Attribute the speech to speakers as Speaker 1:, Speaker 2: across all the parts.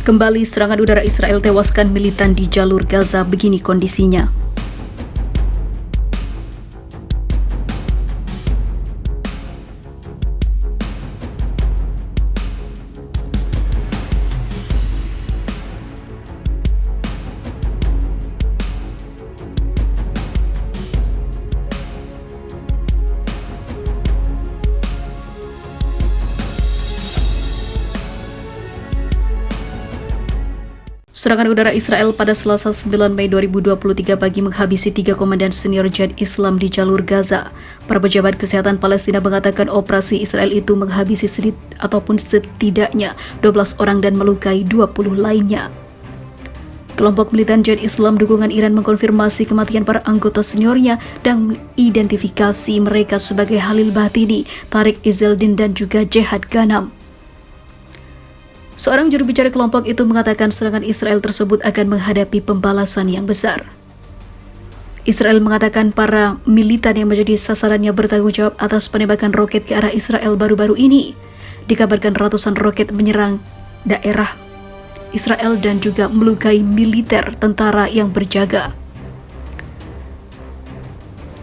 Speaker 1: Kembali serangan udara Israel tewaskan militan di jalur Gaza, begini kondisinya. Serangan udara Israel pada Selasa 9 Mei 2023 pagi menghabisi 3 komandan senior Jihad Islam di jalur Gaza. Para pejabat kesehatan Palestina mengatakan operasi Israel itu menghabisi setidaknya 12 orang dan melukai 20 lainnya. Kelompok militan Jihad Islam dukungan Iran mengkonfirmasi kematian para anggota seniornya dan mengidentifikasi mereka sebagai Halil Bahtini, Tariq Izzeldin dan juga Jihad Ghanam. Seorang juru bicara kelompok itu mengatakan serangan Israel tersebut akan menghadapi pembalasan yang besar. Israel mengatakan para militan yang menjadi sasarannya bertanggung jawab atas penembakan roket ke arah Israel baru-baru ini. Dikabarkan ratusan roket menyerang daerah Israel dan juga melukai militer tentara yang berjaga.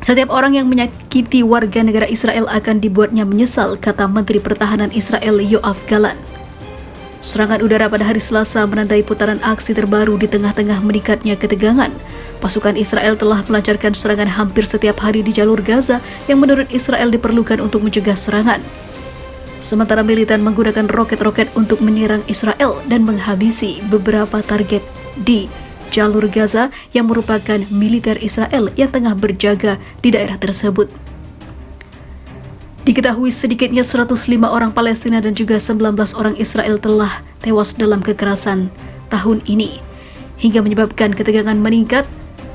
Speaker 1: Setiap orang yang menyakiti warga negara Israel akan dibuatnya menyesal, kata Menteri Pertahanan Israel Yoav Gallant. Serangan udara pada hari Selasa menandai putaran aksi terbaru di tengah-tengah meningkatnya ketegangan. Pasukan Israel telah melancarkan serangan hampir setiap hari di jalur Gaza yang menurut Israel diperlukan untuk mencegah serangan. Sementara militan menggunakan roket-roket untuk menyerang Israel dan menghabisi beberapa target di jalur Gaza yang merupakan militer Israel yang tengah berjaga di daerah tersebut. Diketahui sedikitnya 105 orang Palestina dan juga 19 orang Israel telah tewas dalam kekerasan tahun ini. Hingga menyebabkan ketegangan meningkat,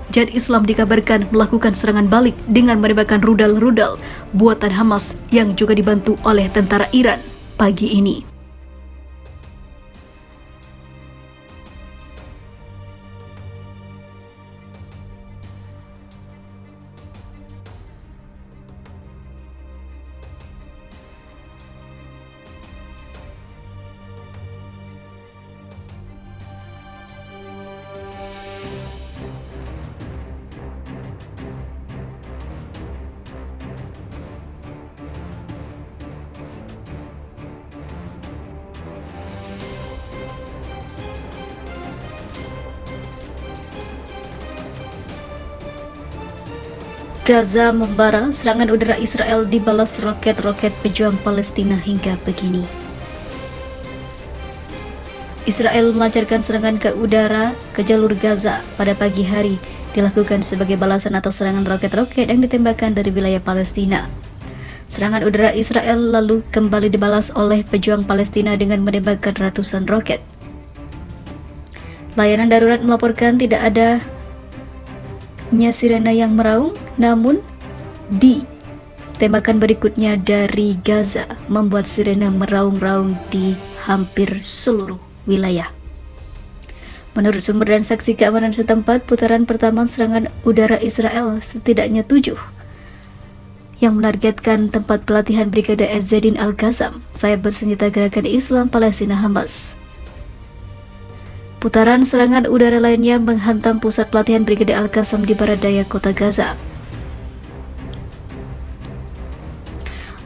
Speaker 1: Jihad Islam dikabarkan melakukan serangan balik dengan menembakkan rudal-rudal buatan Hamas yang juga dibantu oleh tentara Iran pagi ini. Gaza membara, serangan udara Israel dibalas roket-roket pejuang Palestina hingga begini. Israel melancarkan serangan ke udara ke jalur Gaza pada pagi hari, dilakukan sebagai balasan atas serangan roket-roket yang ditembakkan dari wilayah Palestina. Serangan udara Israel lalu kembali dibalas oleh pejuang Palestina dengan menembakkan ratusan roket. Layanan darurat melaporkan tidak ada sirena yang meraung, namun di tembakan berikutnya dari Gaza membuat sirena meraung-raung di hampir seluruh wilayah. Menurut sumber dan saksi keamanan setempat, putaran pertama serangan udara Israel setidaknya 7 yang menargetkan tempat pelatihan Brigade Ezzedin Al-Qassam, sayap bersenjata Gerakan Islam Palestina Hamas. Putaran serangan udara lainnya menghantam pusat pelatihan Brigade Al-Qassam di barat daya kota Gaza.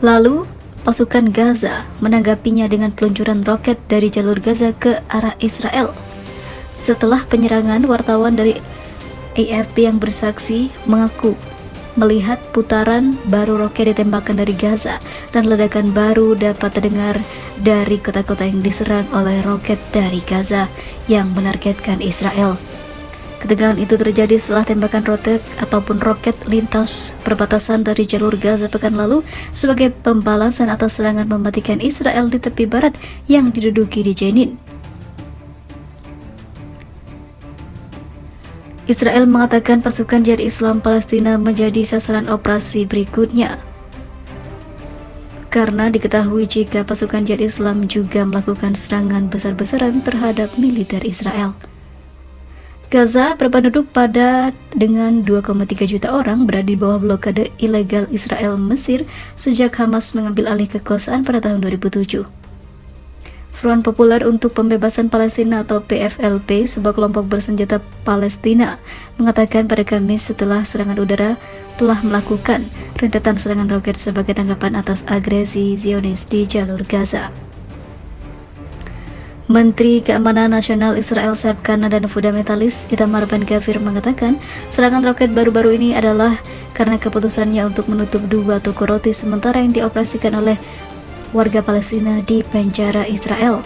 Speaker 1: Lalu, pasukan Gaza menanggapinya dengan peluncuran roket dari jalur Gaza ke arah Israel. Setelah penyerangan, wartawan dari AFP yang bersaksi mengaku melihat putaran baru roket ditembakkan dari Gaza dan ledakan baru dapat terdengar dari kota-kota yang diserang oleh roket dari Gaza yang menargetkan Israel. Ketegangan itu terjadi setelah tembakan roket lintas perbatasan dari jalur Gaza pekan lalu sebagai pembalasan atas serangan mematikan Israel di tepi barat yang diduduki di Jenin. Israel mengatakan pasukan Jihad Islam Palestina menjadi sasaran operasi berikutnya, karena diketahui jika pasukan Jihad Islam juga melakukan serangan besar-besaran terhadap militer Israel. Gaza berpenduduk padat dengan 2,3 juta orang berada di bawah blokade ilegal Israel Mesir sejak Hamas mengambil alih kekuasaan pada tahun 2007. Front Populer untuk Pembebasan Palestina atau PFLP, sebuah kelompok bersenjata Palestina, mengatakan pada Kamis setelah serangan udara telah melakukan rentetan serangan roket sebagai tanggapan atas agresi Zionis di jalur Gaza. Menteri Keamanan Nasional Israel Sayap Kanan dan fundamentalis Itamar Ben-Gvir mengatakan serangan roket baru-baru ini adalah karena keputusannya untuk menutup 2 toko roti sementara yang dioperasikan oleh warga Palestina di penjara Israel.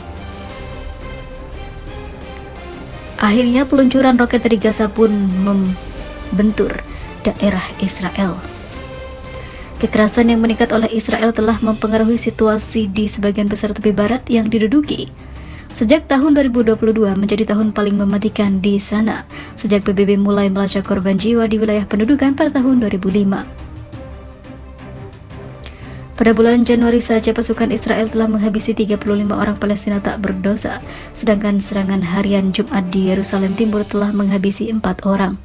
Speaker 1: Akhirnya peluncuran roket dari Gaza pun membentur daerah Israel. Kekerasan yang meningkat oleh Israel telah mempengaruhi situasi di sebagian besar tepi barat yang diduduki. Sejak tahun 2022 menjadi tahun paling mematikan di sana, sejak PBB mulai melacak korban jiwa di wilayah pendudukan pada tahun 2005. Pada bulan Januari saja pasukan Israel telah menghabisi 35 orang Palestina tak berdosa, sedangkan serangan harian Jumat di Yerusalem Timur telah menghabisi 4 orang.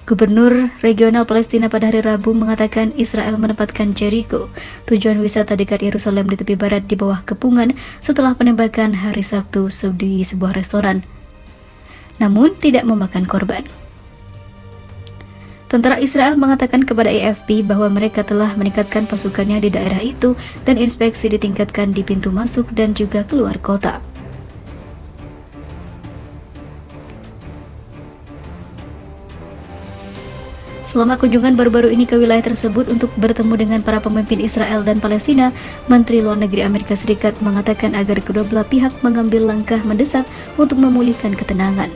Speaker 1: Gubernur Regional Palestina pada hari Rabu mengatakan Israel menempatkan Jericho, tujuan wisata dekat Yerusalem di tepi barat, di bawah kepungan setelah penembakan hari Sabtu di sebuah restoran, namun tidak memakan korban. Tentara Israel mengatakan kepada AFP bahwa mereka telah meningkatkan pasukannya di daerah itu dan inspeksi ditingkatkan di pintu masuk dan juga keluar kota. Selama kunjungan baru-baru ini ke wilayah tersebut untuk bertemu dengan para pemimpin Israel dan Palestina, Menteri Luar Negeri Amerika Serikat mengatakan agar kedua belah pihak mengambil langkah mendesak untuk memulihkan ketenangan.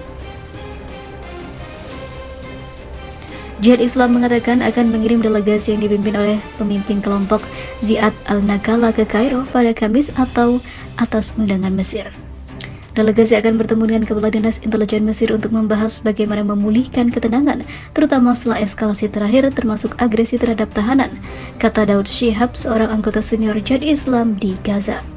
Speaker 1: Jihad Islam mengatakan akan mengirim delegasi yang dipimpin oleh pemimpin kelompok Ziad al-Nakala ke Kairo pada Kamis atau atas undangan Mesir. Delegasi akan bertemu dengan Kepala Dinas Intelijen Mesir untuk membahas bagaimana memulihkan ketenangan, terutama setelah eskalasi terakhir termasuk agresi terhadap tahanan, kata Daud Shihab, seorang anggota senior Jihad Islam di Gaza.